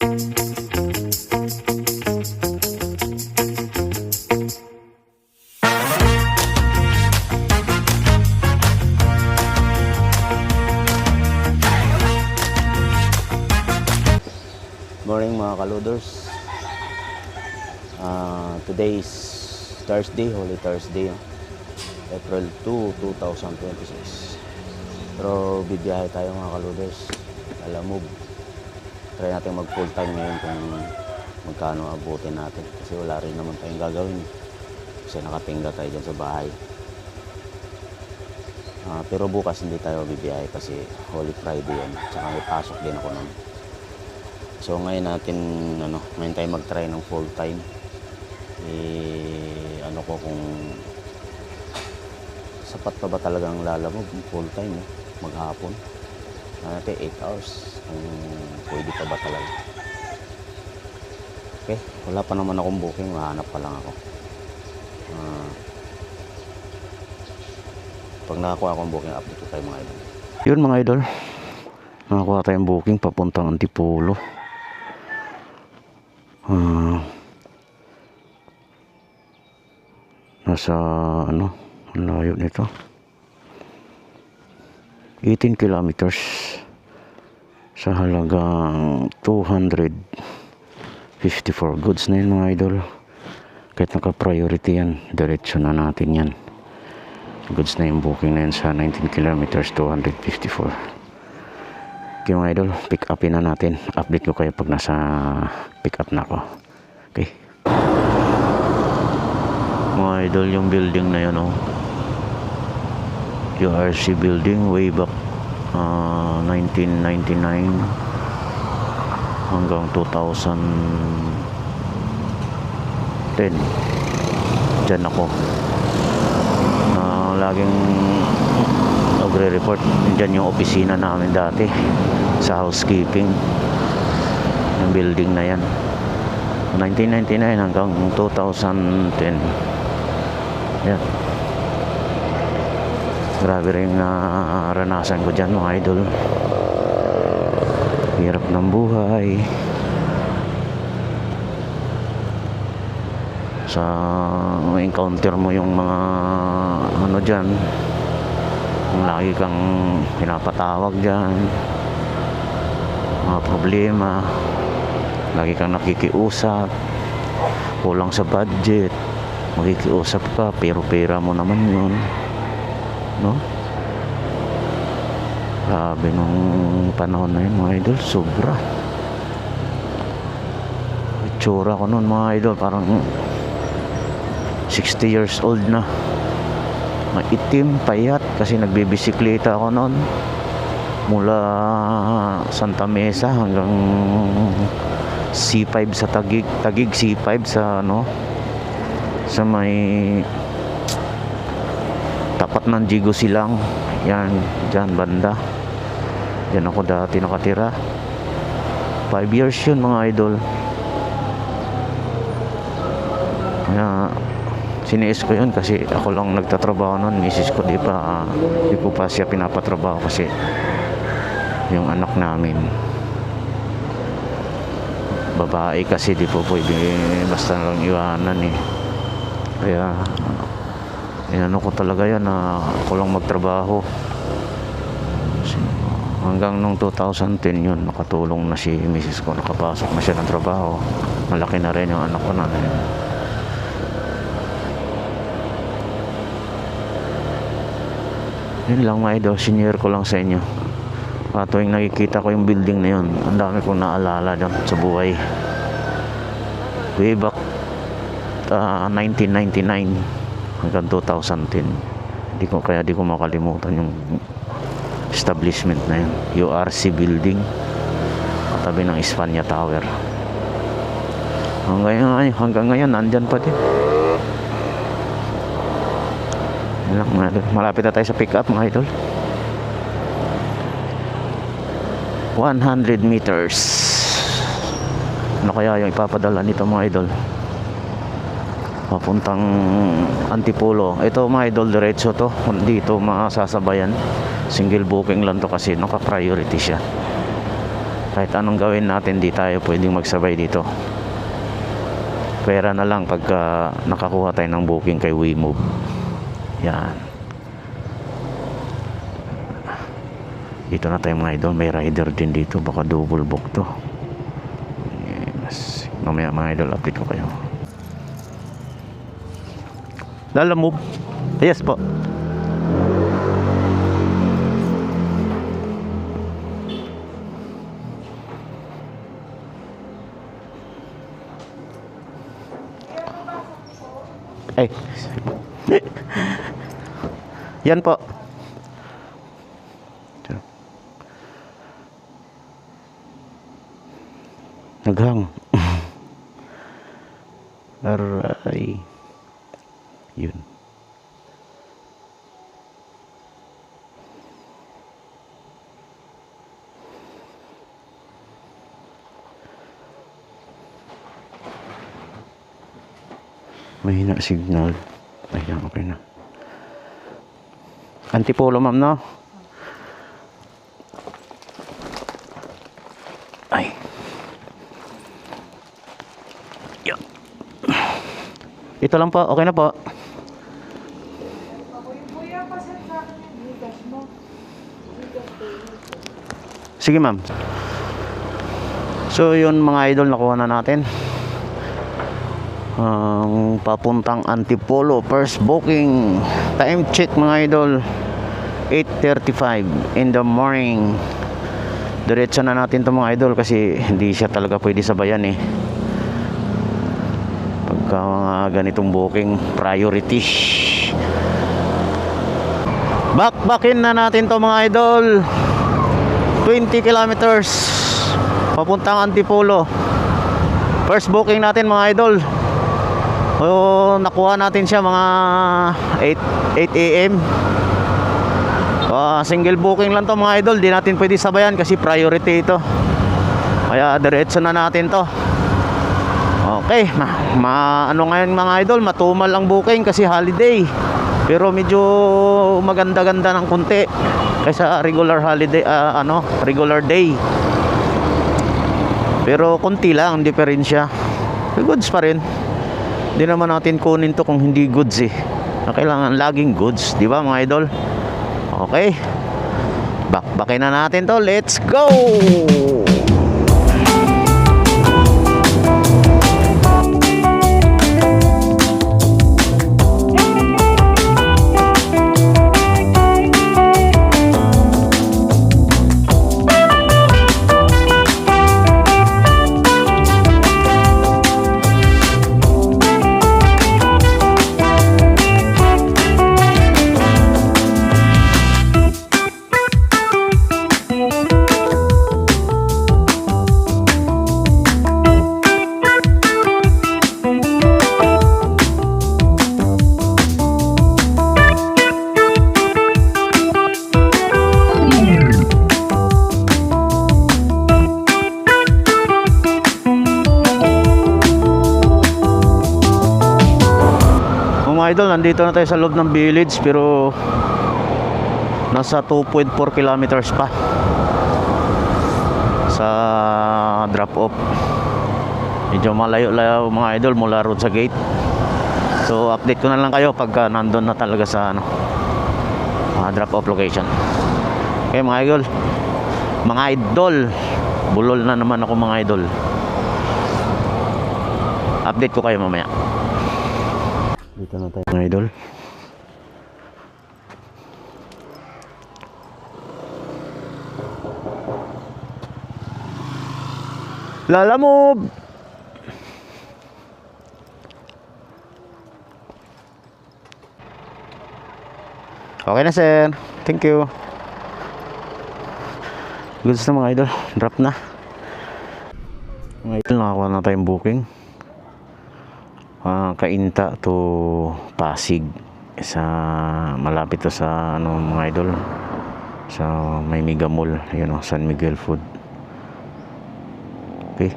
Morning mga kaluders. Today is Thursday, Holy Thursday, April 2, 2026. Pero bibiyahe tayo mga kaluders. Alam mo, try natin mag full time ngayon kung magkano abutin natin. Kasi wala rin naman tayong gagawin. Kasi nakatingga tayo dyan sa bahay. Pero bukas hindi tayo bibiyahe kasi Holy Friday yan. Tsaka may pasok din ako nun. So ngayon natin ngayon tayo mag-try ng full time. Kung sapat pa ba talagang lalamog full time maghapon. Natin 8 hours kung pwede pa ba talaga. Okay, wala pa naman akong booking, mahanap pa lang ako. Pag nakakuha akong booking, update ko kayo mga idol. Yun mga idol, nakakuha tayong booking papuntang Antipolo. Nasa ang layo nito, 18 kilometers sa halagang 254 goods na yun mga idol. Kahit naka-priority yan, diretso na natin yan. Goods na yung booking na yun sa 19 kilometers, 254. Okay mga idol, pick upin na natin. Update ko kayo pag nasa pick up na ako. Okay mga idol, yung building na yun URC building, way back 1999 hanggang 2010 dyan ako laging nagre-report. Dyan yung opisina namin dati sa housekeeping, yung building na yan, 1999 hanggang 2010. Yan, grabe rin naranasan ko dyan mga idol. Hirap ng buhay sa encounter mo yung mga dyan, kung lagi kang pinapatawag dyan, mga problema, lagi kang nakikiusap, kulang sa budget, makikiusap ka pero pera mo naman yun, grabe nung panahon na yun mga idol. Sobra itsura ko nun mga idol, parang 60 years old na, maitim, payat, kasi nagbibisikleta ako noon mula Santa Mesa hanggang C5 sa Taguig C5 sa sa may tapat ng Jigo Silang yan, dyan banda, dyan ako dati nakatira. 5 years yun mga idol. Kaya siniis ko yun kasi ako lang nagtatrabaho nun. Misis ko di ko pa siya pinapatrabaho kasi yung anak namin babae kasi di po pwede basta lang iwanan kaya inano ko talaga yan na ako lang magtrabaho hanggang nung 2010 yun, nakatulong na si misis ko, nakapasok na siya ng trabaho, malaki na rin yung anak ko na yun lang mga idol, senior ko lang sa inyo. Tuwing nakikita ko yung building na yun, ang dami kong naalala dyan sa buhay. Way back 1999 hanggang 2010. Di ko makalimutan yung establishment na yun, URC building, katabi ng Espanya Tower. Hanggang ngayon nandyan pa din. Malapit na tayo sa pick up mga idol. 100 meters. Ano kaya yung ipapadala nito mga idol? Papuntang Antipolo. Ito mga idol, diretso to. Dito masasabayan. Single booking lang to kasi naka-priority siya. Kahit anong gawin natin, di tayo pwedeng magsabay dito. Pera na lang pagka nakakuha tayo ng booking kay WeMove. Yan. Dito na tayo mga idol. May rider din dito. Baka double book to. Yes. Mamaya mga idol, update ko kayo. Lalamove. Yes po. Ay. Yan po. Naghang. Aray. Yun. Mahina signal. Ayan, okay na. Antipolo, ma'am, no? Ay. Yan. Ito lang po. Okay na po. Sige, ma'am. So, yun mga idol, nakuha na natin. Papuntang Antipolo, first booking. Time check mga idol, 8:35 in the morning. Diretso na natin to mga idol kasi hindi siya talaga pwede sabayan eh. Pagka mga ganitong booking, priority. Backbackin na natin to mga idol. 20 kilometers papuntang Antipolo. First booking natin mga idol. Nakuha natin siya mga 8 AM. Single booking lang to mga idol. Di natin pwede sabayan kasi priority ito. Kaya diretso na natin to. Okay, ano ngayon mga idol, matumal ang booking kasi holiday. Pero medyo maganda-ganda ng konti kaysa regular holiday, regular day. Pero konti lang ang diferensya. Goods pa rin. Hindi naman natin kunin to kung hindi goods eh. Kailangan laging goods, di ba mga idol? Okay. Backbackin na natin to. Let's go! Idol, nandito na tayo sa loob ng village pero nasa 2.4 kilometers pa sa drop off. Medyo malayo-layo mga idol mula road sa gate. So update ko na lang kayo pagka nandun na talaga sa drop off location. Okay mga idol, bulol na naman ako mga idol. Update ko kayo mamaya. Dito na tayo mga idol. Lalamove. Okay na sir. Thank you. Goods na mga idol. Drop na. Mga idol, nakakuha na tayong booking. Kainta to Pasig, sa malapit to sa mga idol, sa may Mega Mall, yun San Miguel Food. Okay.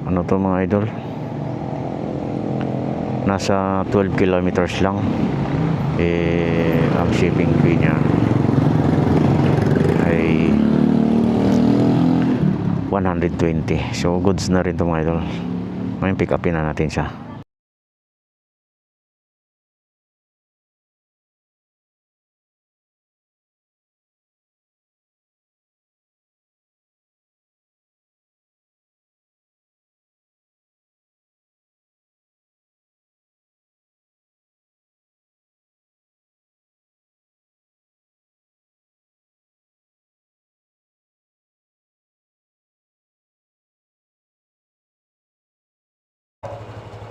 Ano to mga idol, nasa 12 kilometers lang ang shipping fee nya. 120. So goods na rin to mga idol. Ngayon pick upin na natin siya.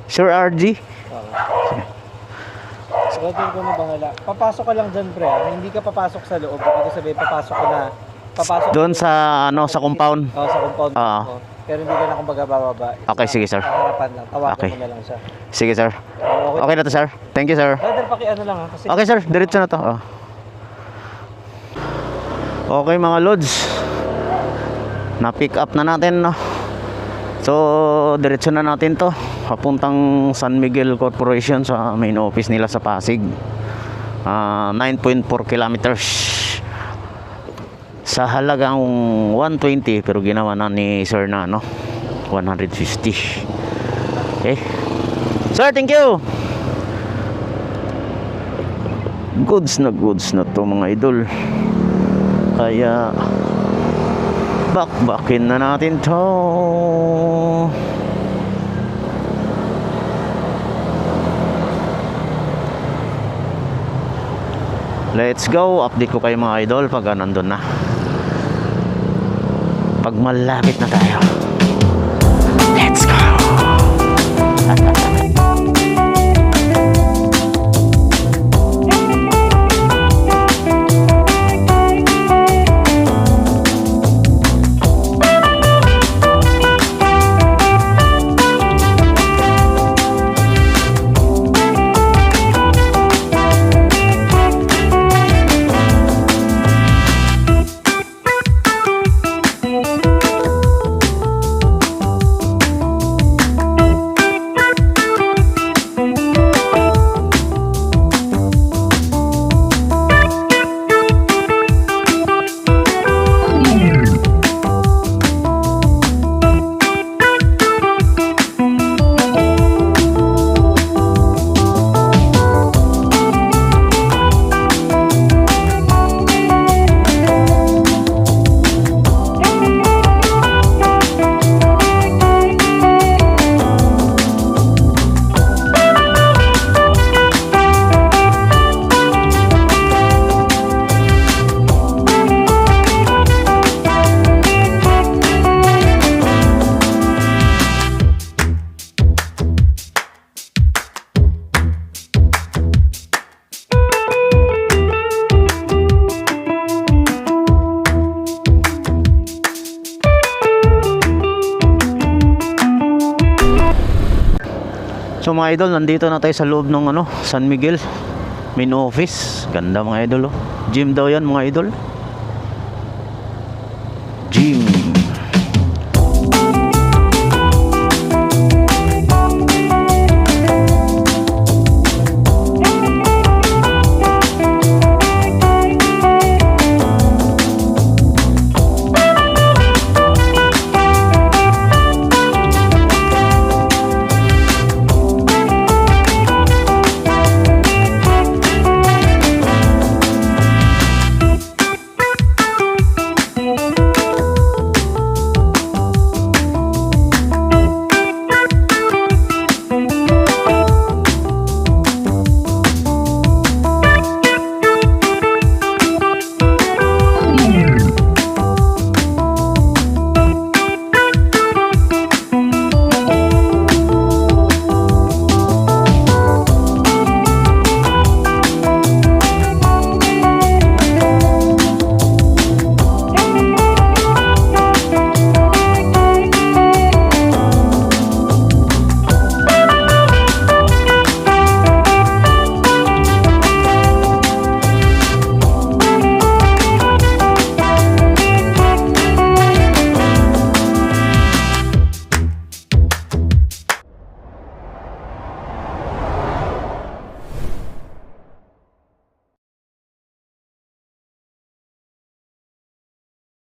Sir RG? Siguro ko na bahala. Papasok ka lang dyan, pre. Hindi ka papasok sa loob. Hindi sabihin, papasok ka na. Papasok Doon sa ano sa compound. Oo, sa compound. Oo. mo. Pero hindi ka na kumbaga bababa. Okay, sige, sir. Sa harapan lang. Tawagan Okay. mo na lang siya. Sige sir. Okay. Okay na to sir. Thank you sir. Brother, ano lang ha. Kasi Okay sir, diretso na to. Oh. Okay mga lods. Na-pick up na natin no. So, diretso na natin to. Papuntang San Miguel Corporation sa main office nila sa Pasig. 9.4 kilometers. Sa halagang 120 pero ginawa na ni sir na no. 150. Okay. Sir, thank you. Goods na to mga idol. Kaya bakbakin na natin to. Let's go. Update ko kayo mga idol pag nandun na. Pag malapit na tayo. Let's go. So mga idol, nandito na tayo sa loob ng ano, San Miguel main office. Ganda mga idol oh. Gym daw yan mga idol. Gym.